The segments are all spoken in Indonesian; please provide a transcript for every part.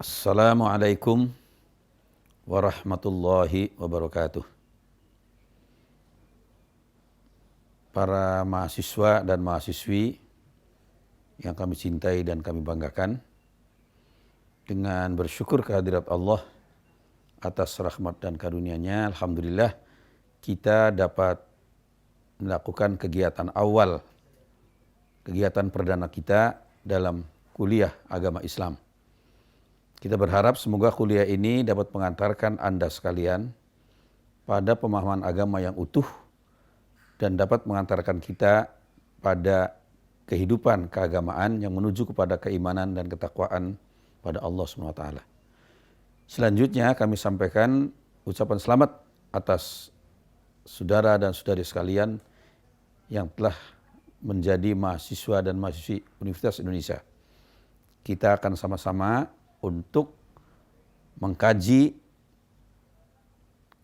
Assalamualaikum warahmatullahi wabarakatuh. Para mahasiswa dan mahasiswi yang kami cintai dan kami banggakan, dengan bersyukur kehadirat Allah atas rahmat dan karunia-Nya, alhamdulillah kita dapat melakukan kegiatan awal, kegiatan perdana kita dalam kuliah agama Islam. Kita berharap semoga kuliah ini dapat mengantarkan Anda sekalian pada pemahaman agama yang utuh dan dapat mengantarkan kita pada kehidupan keagamaan yang menuju kepada keimanan dan ketakwaan pada Allah SWT. Selanjutnya kami sampaikan ucapan selamat atas saudara dan saudari sekalian yang telah menjadi mahasiswa dan mahasiswi Universitas Indonesia. Kita akan sama-sama untuk mengkaji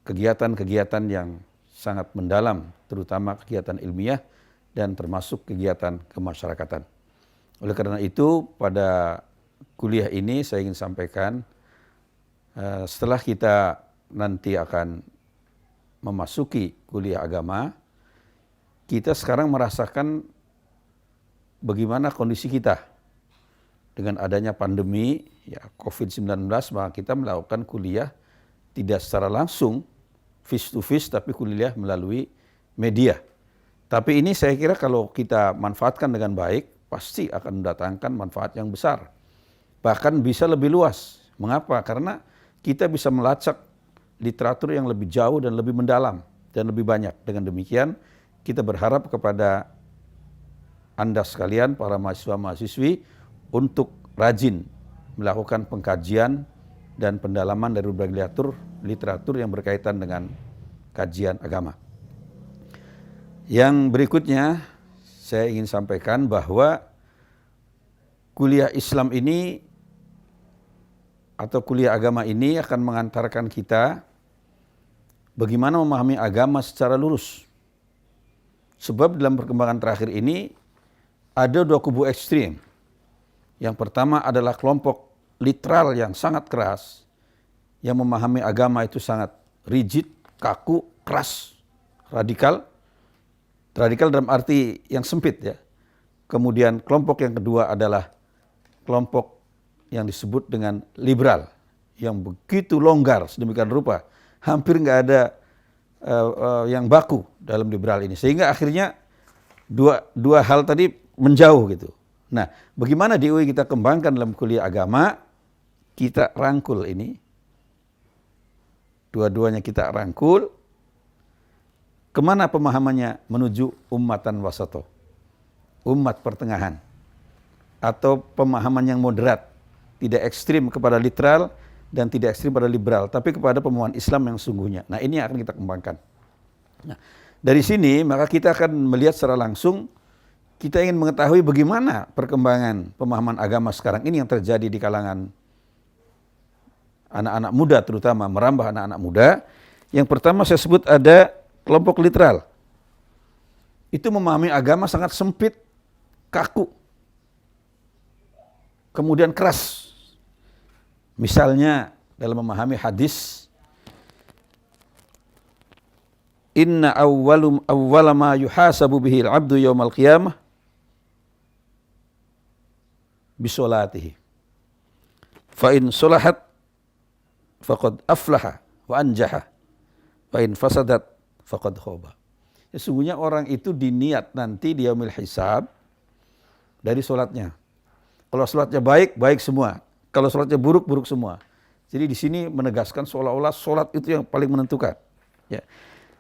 kegiatan-kegiatan yang sangat mendalam, terutama kegiatan ilmiah dan termasuk kegiatan kemasyarakatan. Oleh karena itu, pada kuliah ini saya ingin sampaikan, setelah kita nanti akan memasuki kuliah agama, kita sekarang merasakan bagaimana kondisi kita. Dengan adanya pandemi COVID-19, maka kita melakukan kuliah tidak secara langsung face to face, tapi kuliah melalui media. Tapi ini saya kira kalau kita manfaatkan dengan baik, pasti akan mendatangkan manfaat yang besar. Bahkan bisa lebih luas. Mengapa? Karena kita bisa melacak literatur yang lebih jauh dan lebih mendalam dan lebih banyak. Dengan demikian kita berharap kepada Anda sekalian, para mahasiswa-mahasiswi, untuk rajin melakukan pengkajian dan pendalaman dari berbagai literatur yang berkaitan dengan kajian agama. Yang berikutnya saya ingin sampaikan bahwa kuliah Islam ini atau kuliah agama ini akan mengantarkan kita bagaimana memahami agama secara lurus. Sebab dalam perkembangan terakhir ini ada dua kubu ekstrim. Yang pertama adalah kelompok literal yang sangat keras, yang memahami agama itu sangat rigid, kaku, keras, radikal. Radikal dalam arti yang sempit ya. Kemudian kelompok yang kedua adalah kelompok yang disebut dengan liberal, yang begitu longgar sedemikian rupa, hampir nggak ada yang baku dalam liberal ini. Sehingga akhirnya dua hal tadi menjauh gitu. Nah, bagaimana di UI kita kembangkan dalam kuliah agama, kita rangkul ini. Dua-duanya kita rangkul. Kemana pemahamannya? Menuju ummatan wasato. Umat pertengahan. Atau pemahaman yang moderat. Tidak ekstrim kepada literal dan tidak ekstrim pada liberal. Tapi kepada pemahaman Islam yang sungguhnya. Nah, ini yang akan kita kembangkan. Nah, dari sini maka kita akan melihat secara langsung. Kita ingin mengetahui bagaimana perkembangan pemahaman agama sekarang ini yang terjadi di kalangan anak-anak muda, terutama merambah anak-anak muda. Yang pertama saya sebut ada kelompok literal. Itu memahami agama sangat sempit, kaku, kemudian keras. Misalnya dalam memahami hadis, inna awwala ma yuhasabu bihil abdu yawmal qiyamah bisolatihi. Fa in solahat faqad aflaha wa anjaha. Fa in fasadat faqad khoba. Sesungguhnya orang itu diniat nanti di yaumil hisab dari solatnya. Kalau solatnya baik, baik semua. Kalau solatnya buruk, buruk semua. Jadi di sini menegaskan seolah-olah solat itu yang paling menentukan. Ya.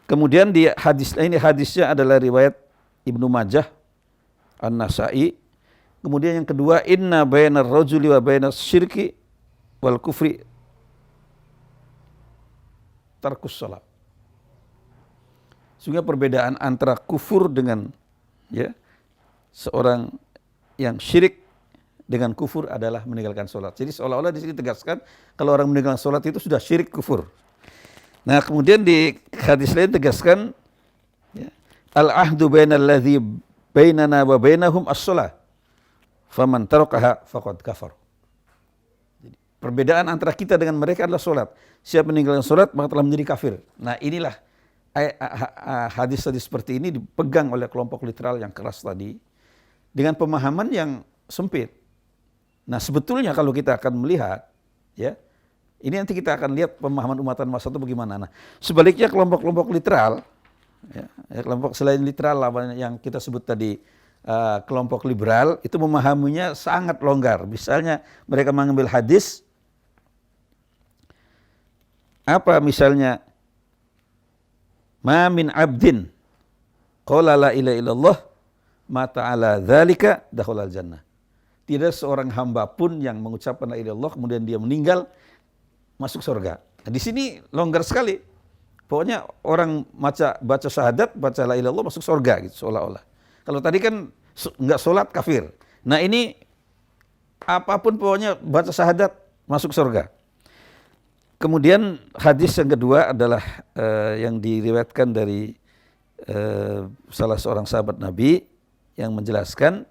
Kemudian di hadis ini, hadisnya adalah riwayat Ibnu Majah, An-Nasa'i. Kemudian yang kedua, inna bainar rajuli wa bainas syirki wal kufri tarkus salat. Sehingga perbedaan antara kufur dengan seorang yang syirik dengan kufur adalah meninggalkan salat. Jadi seolah-olah di sini tegaskan kalau orang meninggalkan salat itu sudah syirik kufur. Nah, kemudian di hadis lain tegaskan al-ahdu bainal ladzi bainana wa bainahum as-shalah. Faman tarakaha faqad kafar. Perbedaan antara kita dengan mereka adalah sholat. Siapa meninggalkan sholat maka telah menjadi kafir. Nah inilah hadis-hadis seperti ini dipegang oleh kelompok literal yang keras tadi dengan pemahaman yang sempit. Nah sebetulnya kalau kita akan melihat, ya, ini nanti kita akan lihat pemahaman umatan wasat itu bagaimana. Nah sebaliknya kelompok-kelompok literal, ya, kelompok selain literal yang kita sebut tadi, kelompok liberal itu memahaminya sangat longgar. Misalnya mereka mengambil hadis, apa misalnya, ma min abdin qala la ilaha illallah ma ta'ala dzalika dakhalal jannah. Tidak seorang hamba pun yang mengucapkan la ilaha illallah kemudian dia meninggal masuk surga. Nah, di sini longgar sekali. Pokoknya orang baca syahadat, baca la ilaha illallah masuk surga gitu seolah-olah. Kalau tadi kan enggak sholat kafir. Nah, ini apapun pokoknya baca syahadat masuk surga. Kemudian hadis yang kedua adalah yang diriwayatkan dari salah seorang sahabat Nabi yang menjelaskan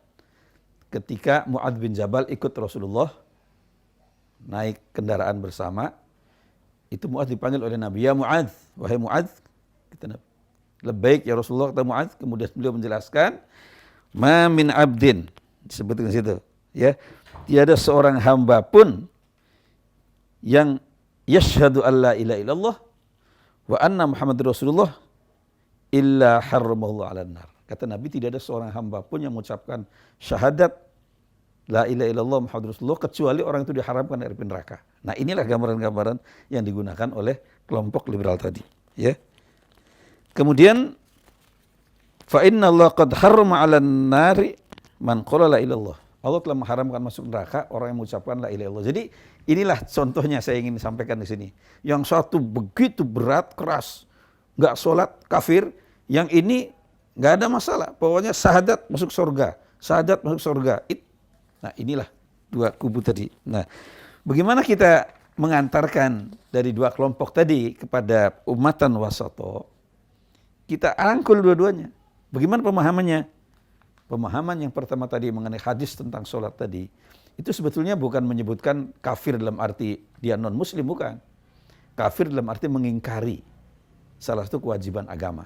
ketika Mu'adz bin Jabal ikut Rasulullah naik kendaraan bersama, itu Mu'adz dipanggil oleh Nabi, ya Mu'adz, wahai Mu'adz, kata Nabi, labbaik ya Rasulullah, kata Mu'adz. Kemudian beliau menjelaskan, ma min abdin, disebutkan di situ, ya, tiada seorang hamba pun yang yashhadu an la ilaha illallah wa anna Muhammadur Rasulullah illa harramahu 'alan nar. Kata Nabi, tidak ada seorang hamba pun yang mengucapkan syahadat la ilaha illallah Muhammadur Rasulullah kecuali orang itu diharamkan dari api neraka. Nah, inilah gambaran-gambaran yang digunakan oleh kelompok liberal tadi, ya. Kemudian fa inna Allah qad harrama 'alan nari man qala la ilaha illallah. Allah telah mengharamkan masuk neraka orang yang mengucapkan la ilaha illallah. Jadi inilah contohnya saya ingin sampaikan di sini. Yang satu begitu berat, keras, enggak sholat, kafir. Yang ini enggak ada masalah. Pokoknya syahadat masuk surga, syahadat masuk surga. Nah, inilah dua kubu tadi. Nah, bagaimana kita mengantarkan dari dua kelompok tadi kepada umatan wasato? Kita rangkul dua-duanya. Bagaimana pemahamannya? Pemahaman yang pertama tadi mengenai hadis tentang sholat tadi, itu sebetulnya bukan menyebutkan kafir dalam arti dia non-muslim, bukan. Kafir dalam arti mengingkari salah satu kewajiban agama.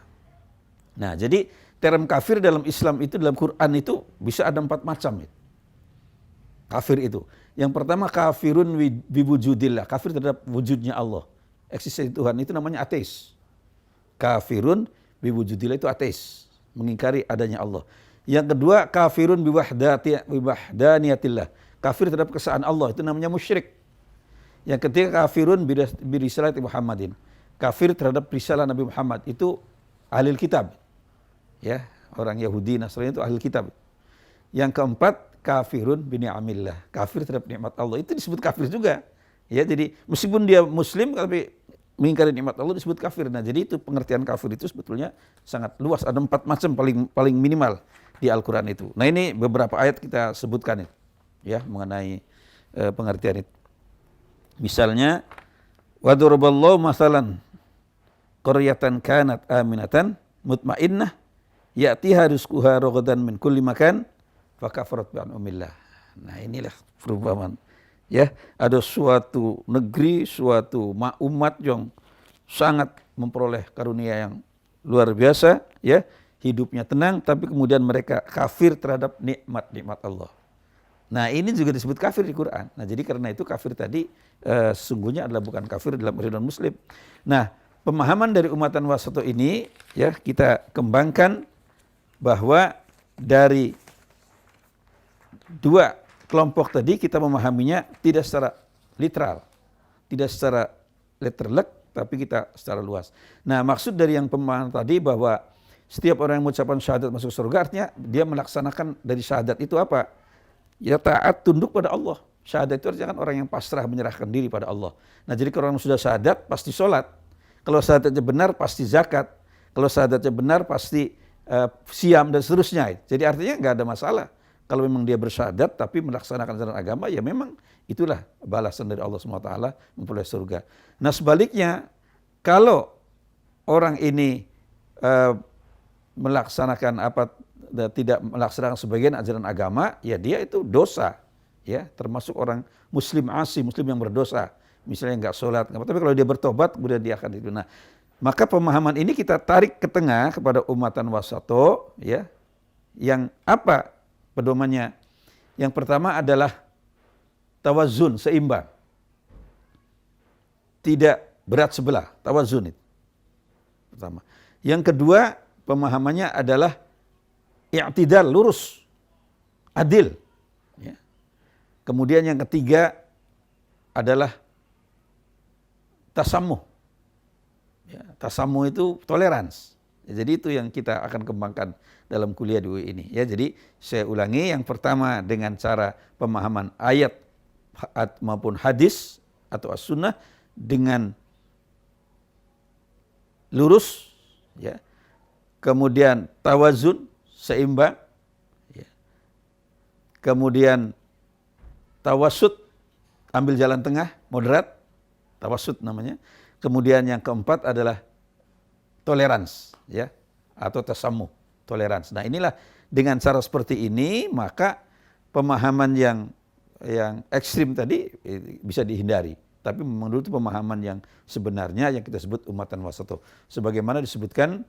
Nah, jadi term kafir dalam Islam itu, dalam Quran itu bisa ada 4 macam. Kafir itu. Yang pertama kafirun biwujudillah, kafir terhadap wujudnya Allah. Eksistensi Tuhan, itu namanya ateis. Kafirun biwujudillah itu ateis, mengingkari adanya Allah. Yang kedua kafirun biwahdaniyatillah, kafir terhadap keesaan Allah, itu namanya musyrik. Yang ketiga kafirun birisalati Muhammadin, kafir terhadap risalah Nabi Muhammad, itu ahlul kitab. Ya, orang Yahudi Nasrani itu ahlul kitab. Yang keempat kafirun bini'amillah, kafir terhadap nikmat Allah, itu disebut kafir juga. Ya, jadi meskipun dia muslim tapi mengingkari nikmat Allah disebut kafir. Nah, jadi itu pengertian kafir itu sebetulnya sangat luas, ada 4 macam paling minimal di Al-Quran itu. Nah, ini beberapa ayat kita sebutkan itu, ya, mengenai pengertian itu. Misalnya, wa daraballahu masalan qaryatan kanat aminatan mutmainnah ya'tiha rizquha ragadan min kulli makan fa kafarat bi an'amillah. Nah, inilah perumpamaan. Ya, ada suatu negeri, suatu umat yang sangat memperoleh karunia yang luar biasa, ya, hidupnya tenang, tapi kemudian mereka kafir terhadap nikmat-nikmat Allah. Nah, ini juga disebut kafir di Quran. Nah, jadi karena itu kafir tadi sesungguhnya adalah bukan kafir dalam arti non-muslim. Nah, pemahaman dari umatan wasato ini, ya, kita kembangkan bahwa dari dua kelompok tadi kita memahaminya tidak secara literal, tidak secara letterlek, tapi kita secara luas. Nah, maksud dari yang pemahaman tadi bahwa setiap orang yang mengucapkan syahadat masuk surga, artinya dia melaksanakan dari syahadat itu apa? Ya, taat, tunduk pada Allah. Syahadat itu artinya kan orang yang pasrah menyerahkan diri pada Allah. Nah, jadi kalau orang sudah syahadat pasti sholat. Kalau syahadatnya benar pasti zakat. Kalau syahadatnya benar pasti siam dan seterusnya. Jadi artinya nggak ada masalah. Kalau memang dia bersyahadat tapi melaksanakan ajaran agama, ya memang itulah balasan dari Allah SWT memperoleh surga. Nah, sebaliknya kalau orang ini melaksanakan tidak melaksanakan sebagian ajaran agama, ya dia itu dosa. ya, termasuk orang muslim asi, muslim yang berdosa, misalnya nggak sholat, tapi kalau dia bertobat kemudian dia akan itu. Nah, maka pemahaman ini kita tarik ke tengah kepada umatan wasato, ya, yang apa pedomannya? Yang pertama adalah tawazun, seimbang, tidak berat sebelah, tawazun itu pertama. Yang kedua pemahamannya adalah i'tidal, lurus, adil. Ya. Kemudian yang ketiga adalah tasamuh. Ya, tasamuh itu tolerans. Ya, jadi itu yang kita akan kembangkan dalam kuliah di UI ini. Ya, jadi saya ulangi, yang pertama dengan cara pemahaman ayat maupun hadis atau as-sunnah dengan lurus, ya. Kemudian tawazun, seimbang, ya. Kemudian tawasud, ambil jalan tengah, moderat, tawasud namanya. Kemudian yang keempat adalah tolerans, ya, atau tasamuh, tolerans. Nah, inilah dengan cara seperti ini maka pemahaman yang ekstrim tadi bisa dihindari. Tapi menurut pemahaman yang sebenarnya yang kita sebut umatan wasato. Sebagaimana disebutkan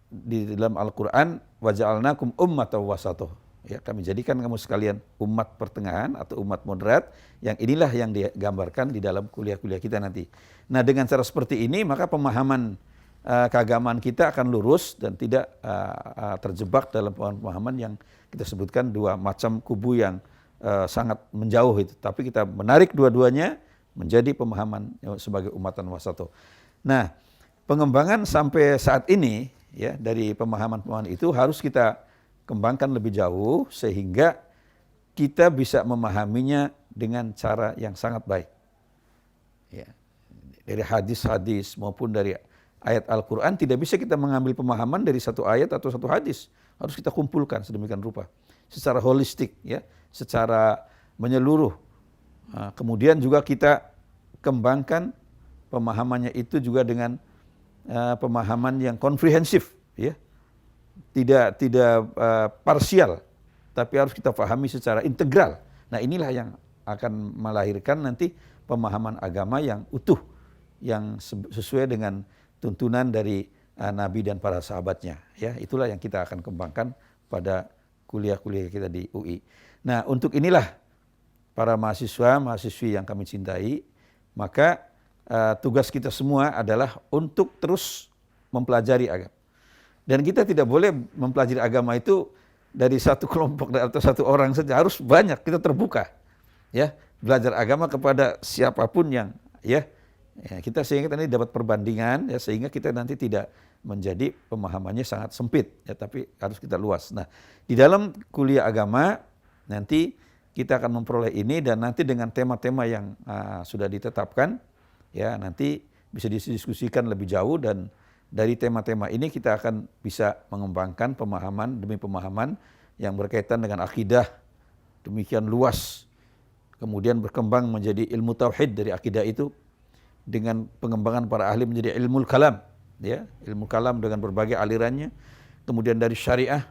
di dalam Al-Quran, waja'alnakum ummatan wasato. Ya, kami jadikan kamu sekalian umat pertengahan atau umat moderat, yang inilah yang digambarkan di dalam kuliah-kuliah kita nanti. Nah, dengan cara seperti ini maka pemahaman keagamaan kita akan lurus dan tidak terjebak dalam pemahaman yang kita sebutkan dua macam kubu yang sangat menjauh itu. Tapi kita menarik dua-duanya menjadi pemahaman sebagai umatan wasato. Nah, pengembangan sampai saat ini, ya, dari pemahaman-pemahaman itu harus kita kembangkan lebih jauh sehingga kita bisa memahaminya dengan cara yang sangat baik. Ya. Dari hadis-hadis maupun dari ayat Al-Quran tidak bisa kita mengambil pemahaman dari satu ayat atau satu hadis. Harus kita kumpulkan sedemikian rupa. Secara holistik, ya, secara menyeluruh. Nah, kemudian juga kita kembangkan pemahamannya itu juga dengan pemahaman yang komprehensif, ya. Tidak parsial, tapi harus kita pahami secara integral. Nah, inilah yang akan melahirkan nanti pemahaman agama yang utuh, yang sesuai dengan tuntunan dari Nabi dan para sahabatnya. Ya, itulah yang kita akan kembangkan pada kuliah-kuliah kita di UI. Nah, untuk inilah para mahasiswa, mahasiswi yang kami cintai, maka tugas kita semua adalah untuk terus mempelajari agama. Dan kita tidak boleh mempelajari agama itu dari satu kelompok atau satu orang saja, harus banyak, kita terbuka, ya, belajar agama kepada siapapun yang, ya, kita sehingga nanti dapat perbandingan, ya, sehingga kita nanti tidak menjadi pemahamannya sangat sempit, ya, tapi harus kita luas. Nah, di dalam kuliah agama nanti kita akan memperoleh ini, dan nanti dengan tema-tema yang sudah ditetapkan, ya, nanti bisa didiskusikan lebih jauh, dan dari tema-tema ini kita akan bisa mengembangkan pemahaman demi pemahaman yang berkaitan dengan akidah demikian luas, kemudian berkembang menjadi ilmu tauhid dari akidah itu, dengan pengembangan para ahli menjadi ilmu kalam, ya, ilmu kalam dengan berbagai alirannya, kemudian dari syariah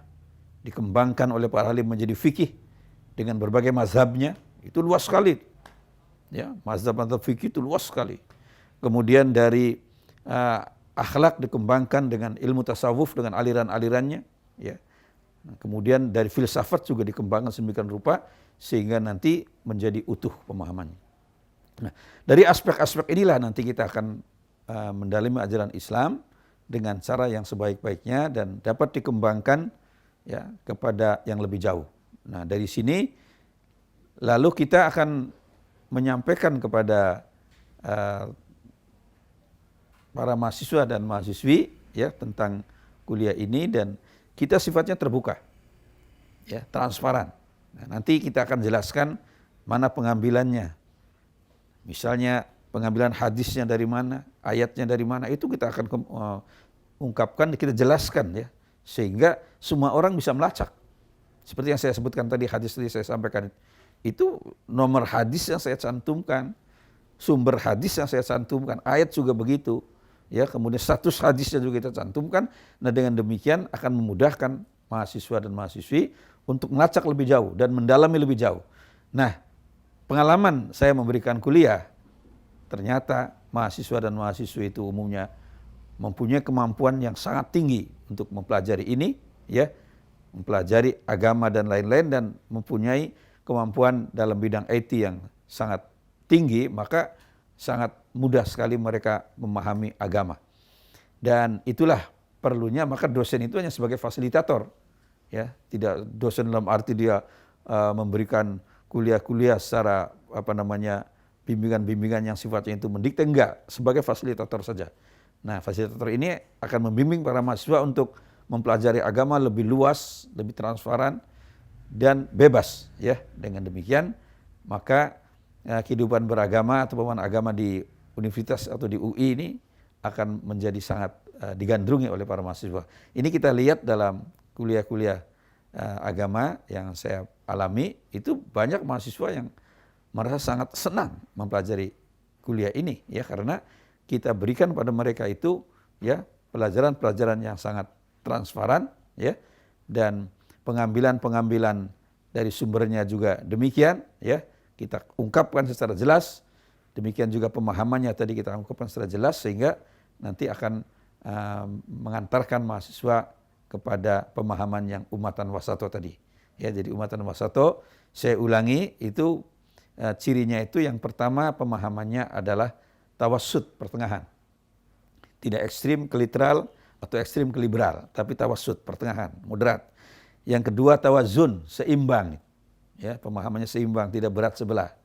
dikembangkan oleh para ahli menjadi fikih dengan berbagai mazhabnya, itu luas sekali, ya, mazhab-mazhab fikih itu luas sekali. Kemudian dari akhlak dikembangkan dengan ilmu tasawuf dengan aliran-alirannya, ya. Kemudian dari filsafat juga dikembangkan sedemikian rupa sehingga nanti menjadi utuh pemahamannya. Nah, dari aspek-aspek inilah nanti kita akan mendalami ajaran Islam dengan cara yang sebaik-baiknya dan dapat dikembangkan, ya, kepada yang lebih jauh. Nah, dari sini lalu kita akan menyampaikan kepada para mahasiswa dan mahasiswi, ya, tentang kuliah ini, dan kita sifatnya terbuka, ya, transparan. Nah, nanti kita akan jelaskan mana pengambilannya. Misalnya pengambilan hadisnya dari mana, ayatnya dari mana, itu kita akan ungkapkan, kita jelaskan, ya, sehingga semua orang bisa melacak. Seperti yang saya sebutkan tadi, hadis tadi saya sampaikan, itu nomor hadis yang saya cantumkan, sumber hadis yang saya cantumkan, ayat juga begitu, ya, kemudian status hadisnya juga kita cantumkan. Nah, dengan demikian akan memudahkan mahasiswa dan mahasiswi untuk melacak lebih jauh dan mendalami lebih jauh. Nah, pengalaman saya memberikan kuliah, ternyata mahasiswa dan mahasiswi itu umumnya mempunyai kemampuan yang sangat tinggi untuk mempelajari ini, ya, mempelajari agama dan lain-lain, dan mempunyai kemampuan dalam bidang IT yang sangat tinggi, maka sangat mudah sekali mereka memahami agama. Dan itulah perlunya, maka dosen itu hanya sebagai fasilitator, ya, tidak dosen dalam arti dia memberikan kuliah-kuliah secara bimbingan-bimbingan yang sifatnya itu mendikte, enggak, sebagai fasilitator saja. Nah, fasilitator ini akan membimbing para mahasiswa untuk mempelajari agama lebih luas, lebih transparan dan bebas, ya. Dengan demikian maka kehidupan beragama atau pemahaman agama di universitas atau di UI ini akan menjadi sangat digandrungi oleh para mahasiswa. Ini kita lihat dalam kuliah-kuliah agama yang saya alami, itu banyak mahasiswa yang merasa sangat senang mempelajari kuliah ini, ya, karena kita berikan pada mereka itu, ya, pelajaran-pelajaran yang sangat transparan, ya, dan pengambilan-pengambilan dari sumbernya juga demikian, ya, kita ungkapkan secara jelas. Demikian juga pemahamannya tadi kita ungkapkan secara jelas, sehingga nanti akan mengantarkan mahasiswa kepada pemahaman yang umatan wasato tadi. Ya, jadi umatan wasato, saya ulangi, itu cirinya itu yang pertama pemahamannya adalah tawassut, pertengahan. Tidak ekstrim ke literal atau ekstrim ke liberal, tapi tawassut, pertengahan, moderat. Yang kedua tawazun, seimbang. Ya, pemahamannya seimbang, tidak berat sebelah.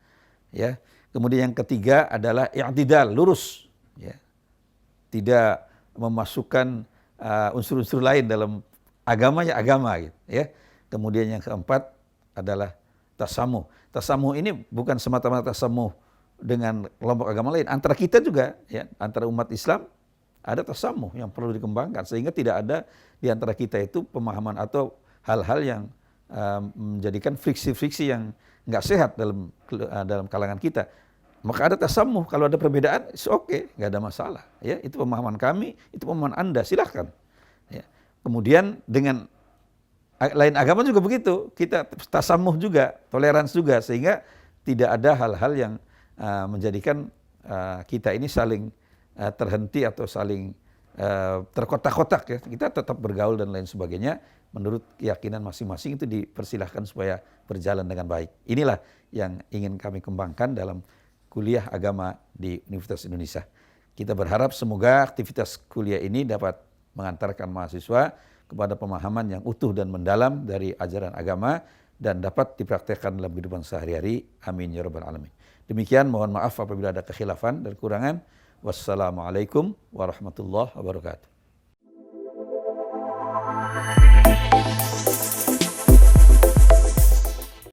Ya. Kemudian yang ketiga adalah i'tidal, lurus. Ya. Tidak memasukkan unsur-unsur lain dalam agamanya agama, gitu, ya. Kemudian yang keempat adalah tasamuh. Tasamuh ini bukan semata-mata tasamuh dengan kelompok agama lain, antara kita juga, ya, antara umat Islam ada tasamuh yang perlu dikembangkan, sehingga tidak ada di antara kita itu pemahaman atau hal-hal yang menjadikan friksi-friksi yang nggak sehat dalam kalangan kita. Maka ada tasamuh, kalau ada perbedaan, oke, nggak ada masalah. Ya, itu pemahaman kami, itu pemahaman Anda, silahkan. Ya. Kemudian dengan lain agama juga begitu, kita tasamuh juga, toleransi juga, sehingga tidak ada hal-hal yang menjadikan kita ini saling terhenti atau saling terkotak-kotak, ya. Kita tetap bergaul dan lain sebagainya menurut keyakinan masing-masing, itu dipersilahkan supaya berjalan dengan baik. Inilah yang ingin kami kembangkan dalam kuliah agama di Universitas Indonesia. Kita berharap semoga aktivitas kuliah ini dapat mengantarkan mahasiswa kepada pemahaman yang utuh dan mendalam dari ajaran agama dan dapat dipraktekkan dalam kehidupan sehari-hari. Amin ya rabbal alamin. Demikian, mohon maaf apabila ada kekhilafan dan kekurangan. Wassalamualaikum warahmatullahi wabarakatuh.